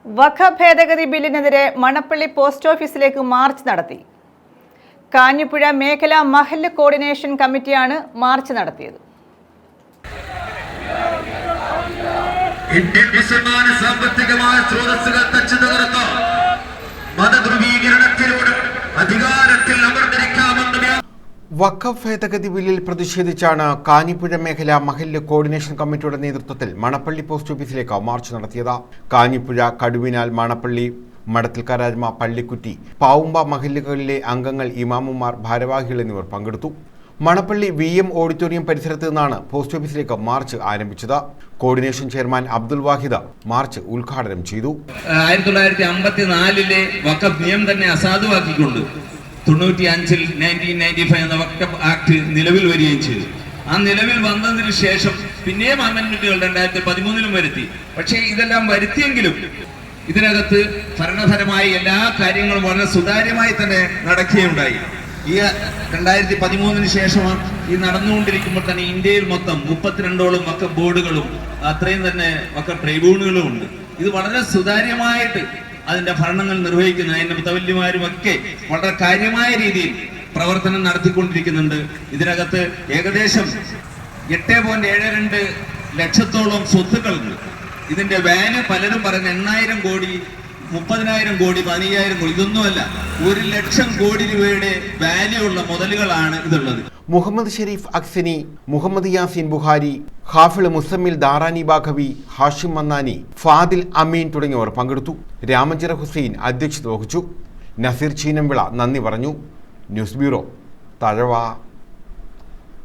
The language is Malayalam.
വഖഫ് ഭേദഗതി ബില്ലിനെതിരെ മണപ്പള്ളി പോസ്റ്റ് ഓഫീസിലേക്ക് മാർച്ച് നടത്തി. കാഞ്ഞിപ്പുഴ മേഖലാ മഹല്ല് കോർഡിനേഷൻ കമ്മിറ്റിയാണ് മാർച്ച് നടത്തിയത്. ഇന്ത്യൻ മുസൽമാന് സാമ്പത്തികമായ സ്രോതസ്സുകൾ തച്ചുതകർത്ത മതധ്രുവീകരണത്തിലൂടെ അധികാരത്തിൽ അമർന്നിരിക്കാമെന്ന് വഖഫ് ഭേദഗതി ബില്ലിൽ പ്രതിഷേധിച്ചാണ് കാഞ്ഞിപ്പുഴ മേഖല മഹല്ല് കോർഡിനേഷൻ കമ്മിറ്റിയുടെ നേതൃത്വത്തിൽ മണപ്പള്ളി പോസ്റ്റ് ഓഫീസിലേക്ക് മാർച്ച് നടത്തിയത്. കാഞ്ഞിപ്പുഴ, കടുവിനാൽ, മണപ്പള്ളി, മടത്തിൽക്കാരാജ്മ, പള്ളിക്കുറ്റി, പാവുമ്പ മഹല്ലുകളിലെ അംഗങ്ങൾ, ഇമാമുമാർ, ഭാരവാഹികൾ എന്നിവർ പങ്കെടുത്തു. മണപ്പള്ളി VM ഓഡിറ്റോറിയം പരിസരത്ത് നിന്നാണ് പോസ്റ്റ് ഓഫീസിലേക്ക് മാർച്ച് ആരംഭിച്ചത്. കോർഡിനേഷൻ ചെയർമാൻ അബ്ദുൽ വാഹിദ് മാർച്ച് ഉദ്ഘാടനം ചെയ്തു. 1954 വഖഫ് നിയമം തന്നെ അസാധുവാക്കിക്കൊണ്ട് 95 1995 എന്ന വഖഫ് ആക്ട് നിലവിൽ വരികയും ചെയ്തു. ആ നിലവിൽ വന്നതിന് ശേഷം പിന്നെയും അമെന്റ്മെന്റുകൾ 2013 വരുത്തി. പക്ഷേ ഇതെല്ലാം വരുത്തിയെങ്കിലും ഇതിനകത്ത് ഭരണപരമായി എല്ലാ കാര്യങ്ങളും വളരെ സുതാര്യമായി തന്നെ നടക്കുകയുണ്ടായി. ഈ 2013 ശേഷമാണ് ഈ നടന്നുകൊണ്ടിരിക്കുമ്പോൾ തന്നെ ഇന്ത്യയിൽ മൊത്തം 32ഓളം വഖഫ് ബോർഡുകളും അത്രയും തന്നെ വഖഫ് ട്രൈബ്യൂണലുകളും ഉണ്ട്. ഇത് വളരെ സുതാര്യമായിട്ട് അതിന്റെ ഭരണങ്ങൾ നിർവഹിക്കുന്ന അതിന്റെ മുതവല്ലിമാരും ഒക്കെ വളരെ കാര്യമായ രീതിയിൽ പ്രവർത്തനം നടത്തിക്കൊണ്ടിരിക്കുന്നുണ്ട്. ഇതിനകത്ത് ഏകദേശം 8.72 ലക്ഷത്തോളം സ്വത്തുക്കളുണ്ട്. ഇതിന്റെ വാല്യൂ പലരും പറയുന്ന 8,000 കോടി, 30,000 കോടി, 15,000 കോടി, ഇതൊന്നുമല്ല, 1 ലക്ഷം കോടി രൂപയുടെ വാല്യൂ ഉള്ള മുതലുകളാണ് ഇതുള്ളത്. മുഹമ്മദ് ഷെരീഫ് അക്സനി, മുഹമ്മദ് യാസീൻ ബുഹാരി, ഹാഫിള് മുസമ്മിൽ ദാറാനി ബാഖവി, ഹാഷിം മന്നാനി, ഫാദിൽ അമീൻ തുടങ്ങിയവർ പങ്കെടുത്തു. രാമഞ്ചിറ ഹുസൈൻ അധ്യക്ഷത വഹിച്ചു. നസീർ ചീനംവിള നന്ദി പറഞ്ഞു. News bureau, Thazhava.